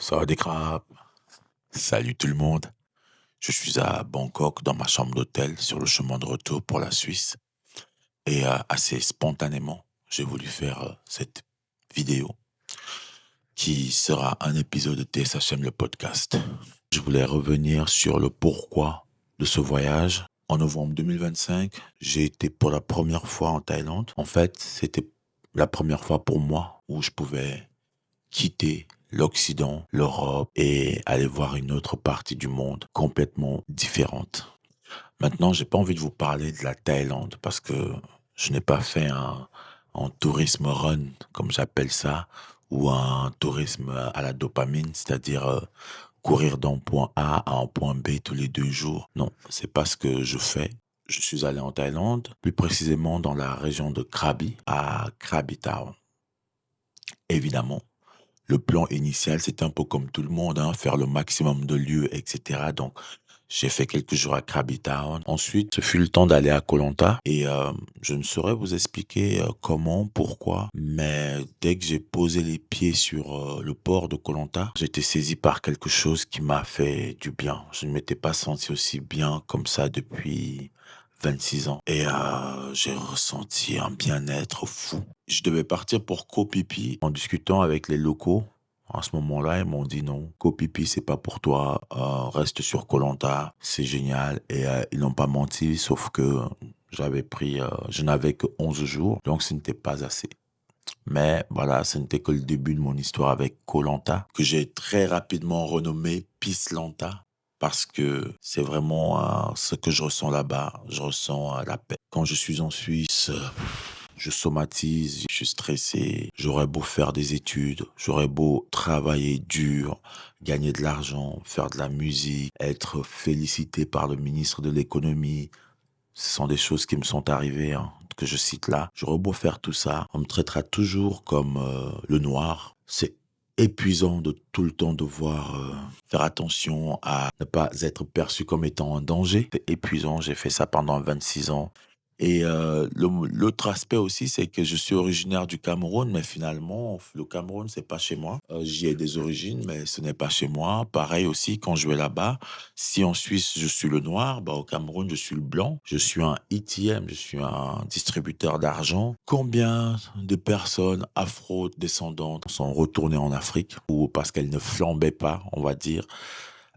Ça va des crapes. Salut tout le monde. Je suis à Bangkok dans ma chambre d'hôtel sur le chemin de retour pour la Suisse. Et assez spontanément, j'ai voulu faire cette vidéo qui sera un épisode de TSHM le podcast. Je voulais revenir sur le pourquoi de ce voyage. En novembre 2025, j'ai été pour la première fois en Thaïlande. En fait, c'était la première fois pour moi où je pouvais quitter l'Occident, l'Europe et aller voir une autre partie du monde complètement différente. Maintenant, j'ai pas envie de vous parler de la Thaïlande parce que je n'ai pas fait un tourisme run, comme j'appelle ça, ou un tourisme à la dopamine, c'est-à-dire courir d'un point A à un point B tous les 2 jours. Non, c'est pas ce que je fais. Je suis allé en Thaïlande, plus précisément dans la région de Krabi, à Krabi Town. Évidemment, le plan initial, c'était un peu comme tout le monde, hein, faire le maximum de lieux, etc. Donc, j'ai fait quelques jours à Krabi Town. Ensuite, ce fut le temps d'aller à Koh Lanta. Et je ne saurais vous expliquer comment, pourquoi, mais dès que j'ai posé les pieds sur le port de Koh Lanta, j'ai été saisi par quelque chose qui m'a fait du bien. Je ne m'étais pas senti aussi bien comme ça depuis 26 ans. Et j'ai ressenti un bien-être fou. Je devais partir pour Koh Phi Phi. En discutant avec les locaux, à ce moment-là, ils m'ont dit non, Koh Phi Phi, c'est pas pour toi. Reste sur Koh Lanta, c'est génial. Et ils n'ont pas menti, sauf que je n'avais que 11 jours, donc ce n'était pas assez. Mais voilà, ce n'était que le début de mon histoire avec Koh Lanta, que j'ai très rapidement renommé Peace Lanta, parce que c'est vraiment ce que je ressens là-bas. Je ressens la paix. Quand je suis en Suisse, je somatise, je suis stressé. J'aurais beau faire des études, j'aurais beau travailler dur, gagner de l'argent, faire de la musique, être félicité par le ministre de l'économie. Ce sont des choses qui me sont arrivées, hein, que je cite là. J'aurais beau faire tout ça, on me traitera toujours comme le noir. C'est épuisant de tout le temps devoir faire attention à ne pas être perçu comme étant un danger. C'est épuisant, j'ai fait ça pendant 26 ans. Et l'autre aspect aussi, c'est que je suis originaire du Cameroun, mais finalement, le Cameroun, c'est pas chez moi. J'y ai des origines, mais ce n'est pas chez moi. Pareil aussi, quand je vais là-bas, si en Suisse, je suis le noir, bah, au Cameroun, je suis le blanc. Je suis un ETM, je suis un distributeur d'argent. Combien de personnes afro-descendantes sont retournées en Afrique ou parce qu'elles ne flambaient pas, on va dire,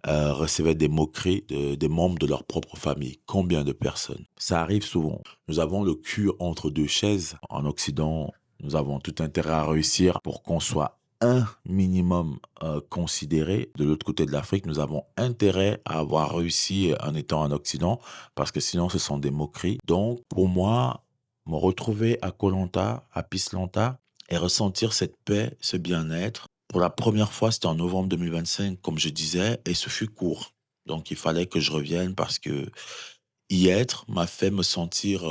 recevaient des moqueries des membres de leur propre famille. Combien de personnes? Ça arrive souvent. Nous avons le cul entre deux chaises. En Occident, nous avons tout intérêt à réussir pour qu'on soit un minimum considéré. De l'autre côté de l'Afrique, nous avons intérêt à avoir réussi en étant en Occident parce que sinon ce sont des moqueries. Donc pour moi, me retrouver à Koh Lanta, à Pislanta et ressentir cette paix, ce bien-être, pour la première fois, c'était en novembre 2025, comme je disais, et ce fut court. Donc il fallait que je revienne parce que y être m'a fait me sentir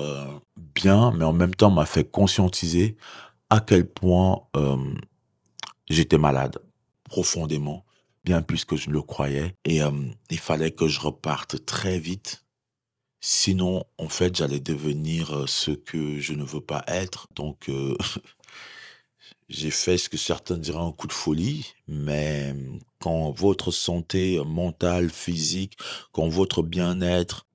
bien, mais en même temps m'a fait conscientiser à quel point j'étais malade, profondément, bien plus que je ne le croyais. Et il fallait que je reparte très vite. Sinon, en fait, j'allais devenir ce que je ne veux pas être. Donc, j'ai fait ce que certains diraient un coup de folie, mais quand votre santé mentale, physique, quand votre bien-être,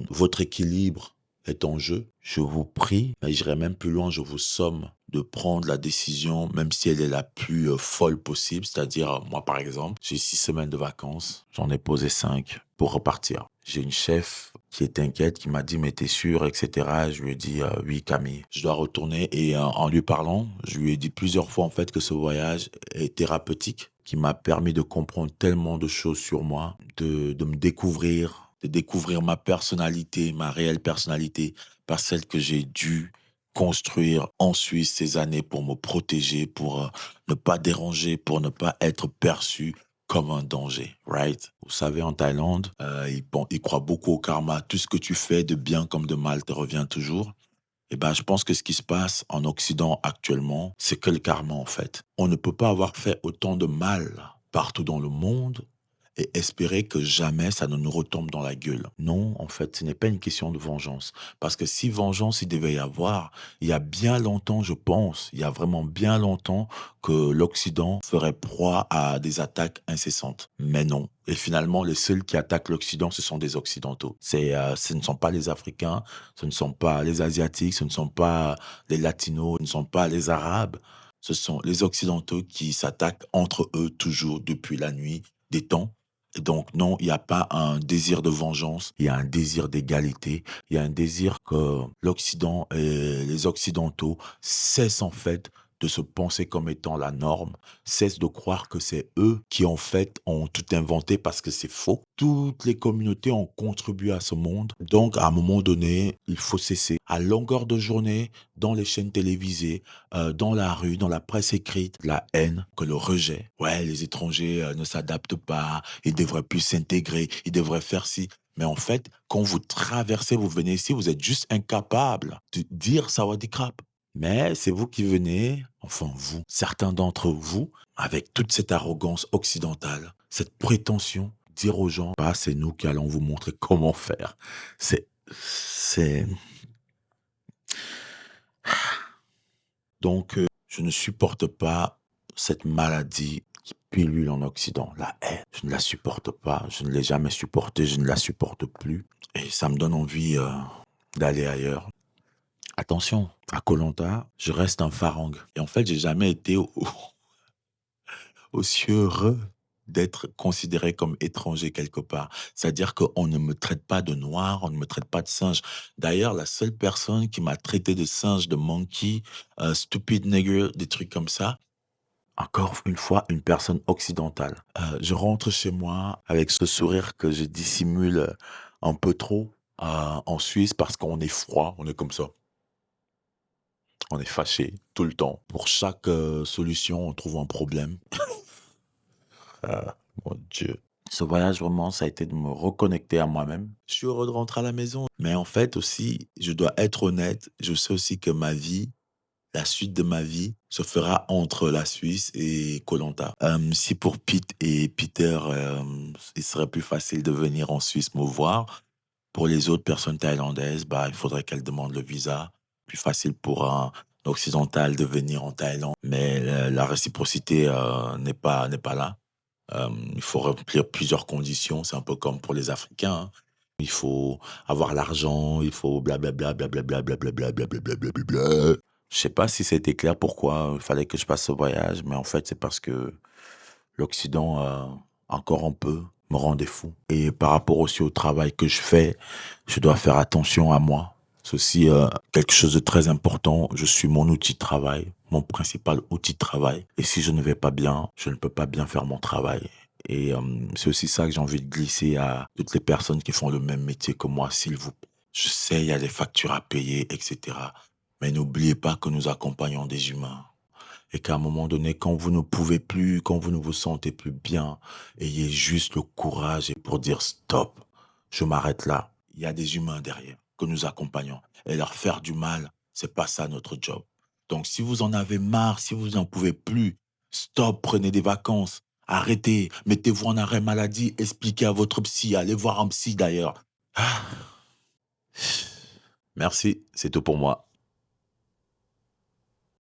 votre équilibre est en jeu, je vous prie, mais j'irai même plus loin, je vous somme de prendre la décision, même si elle est la plus folle possible. C'est-à-dire, moi par exemple, j'ai 6 semaines de vacances, j'en ai posé 5 pour repartir. J'ai une chef qui est inquiète, qui m'a dit mais t'es sûr, etc. Je lui ai dit oui Camille, je dois retourner et en lui parlant, je lui ai dit plusieurs fois en fait que ce voyage est thérapeutique, qui m'a permis de comprendre tellement de choses sur moi, de me découvrir, de découvrir ma personnalité, ma réelle personnalité, pas celle que j'ai dû construire en Suisse ces années pour me protéger, pour ne pas déranger, pour ne pas être perçu comme un danger, right? Vous savez, en Thaïlande, ils croient beaucoup au karma. Tout ce que tu fais, de bien comme de mal, te revient toujours. Et ben, je pense que ce qui se passe en Occident actuellement, c'est que le karma, en fait. On ne peut pas avoir fait autant de mal partout dans le monde et espérer que jamais ça ne nous retombe dans la gueule. Non, en fait, ce n'est pas une question de vengeance. Parce que si vengeance il devait y avoir, il y a bien longtemps, je pense, il y a vraiment bien longtemps que l'Occident ferait proie à des attaques incessantes. Mais non. Et finalement, les seuls qui attaquent l'Occident, ce sont des Occidentaux. Ce ne sont pas les Africains, ce ne sont pas les Asiatiques, ce ne sont pas les Latinos, ce ne sont pas les Arabes. Ce sont les Occidentaux qui s'attaquent entre eux toujours depuis la nuit des temps. Et donc non, il n'y a pas un désir de vengeance, il y a un désir d'égalité, il y a un désir que l'Occident et les Occidentaux cessent en fait de se penser comme étant la norme, cessent de croire que c'est eux qui en fait ont tout inventé parce que c'est faux. Toutes les communautés ont contribué à ce monde. Donc à un moment donné, il faut cesser. À longueur de journée, dans les chaînes télévisées, dans la rue, dans la presse écrite, la haine, que le rejet. Ouais, les étrangers ne s'adaptent pas, ils devraient plus s'intégrer, ils devraient faire ci. Mais en fait, quand vous traversez, vous venez ici, vous êtes juste incapable de dire Sawadee Krap. Mais c'est vous qui venez, enfin vous, certains d'entre vous, avec toute cette arrogance occidentale, cette prétention, dire aux gens, bah, c'est nous qui allons vous montrer comment faire. C'est, donc, je ne supporte pas cette maladie qui pilule en Occident, la haine. Je ne la supporte pas, je ne l'ai jamais supportée, je ne la supporte plus. Et ça me donne envie d'aller ailleurs. Attention, à koh je reste un farang. Et en fait, j'ai jamais été aussi heureux d'être considéré comme étranger quelque part. C'est-à-dire qu'on ne me traite pas de noir, on ne me traite pas de singe. D'ailleurs, la seule personne qui m'a traité de singe, de monkey, stupid nigger, des trucs comme ça, encore une fois, une personne occidentale. Je rentre chez moi avec ce sourire que je dissimule un peu trop en Suisse parce qu'on est froid, on est comme ça. On est fâché tout le temps. Pour chaque solution, on trouve un problème. Ah, mon Dieu. Ce voyage, vraiment, ça a été de me reconnecter à moi-même. Je suis heureux de rentrer à la maison. Mais en fait aussi, je dois être honnête, je sais aussi que ma vie, la suite de ma vie, se fera entre la Suisse et koh si pour Pete et Peter, il serait plus facile de venir en Suisse me voir, pour les autres personnes thaïlandaises, bah, il faudrait qu'elles demandent le visa. Plus facile pour un occidental de venir en Thaïlande, mais la réciprocité n'est pas là. Il faut remplir plusieurs conditions. C'est un peu comme pour les Africains, hein. Il faut avoir l'argent, il faut blablabla, blablabla, blablabla, blablabla, blablabla. Je sais pas si c'était clair pourquoi il fallait que je fasse ce voyage, mais en fait, c'est parce que l'Occident, encore un peu, me rendait fou. Et par rapport aussi au travail que je fais, je dois faire attention à moi. C'est aussi quelque chose de très important. Je suis mon outil de travail, mon principal outil de travail. Et si je ne vais pas bien, je ne peux pas bien faire mon travail. Et c'est aussi ça que j'ai envie de glisser à toutes les personnes qui font le même métier que moi, s'il vous plaît. Je sais, il y a des factures à payer, etc. Mais n'oubliez pas que nous accompagnons des humains et qu'à un moment donné, quand vous ne pouvez plus, quand vous ne vous sentez plus bien, ayez juste le courage et pour dire stop, je m'arrête là. Il y a des humains derrière que nous accompagnons et leur faire du mal, c'est pas ça notre job. Donc si vous en avez marre, si vous n'en pouvez plus, stop, prenez des vacances, arrêtez, mettez-vous en arrêt maladie, expliquez à votre psy, allez voir un psy d'ailleurs. Ah, merci, c'est tout pour moi.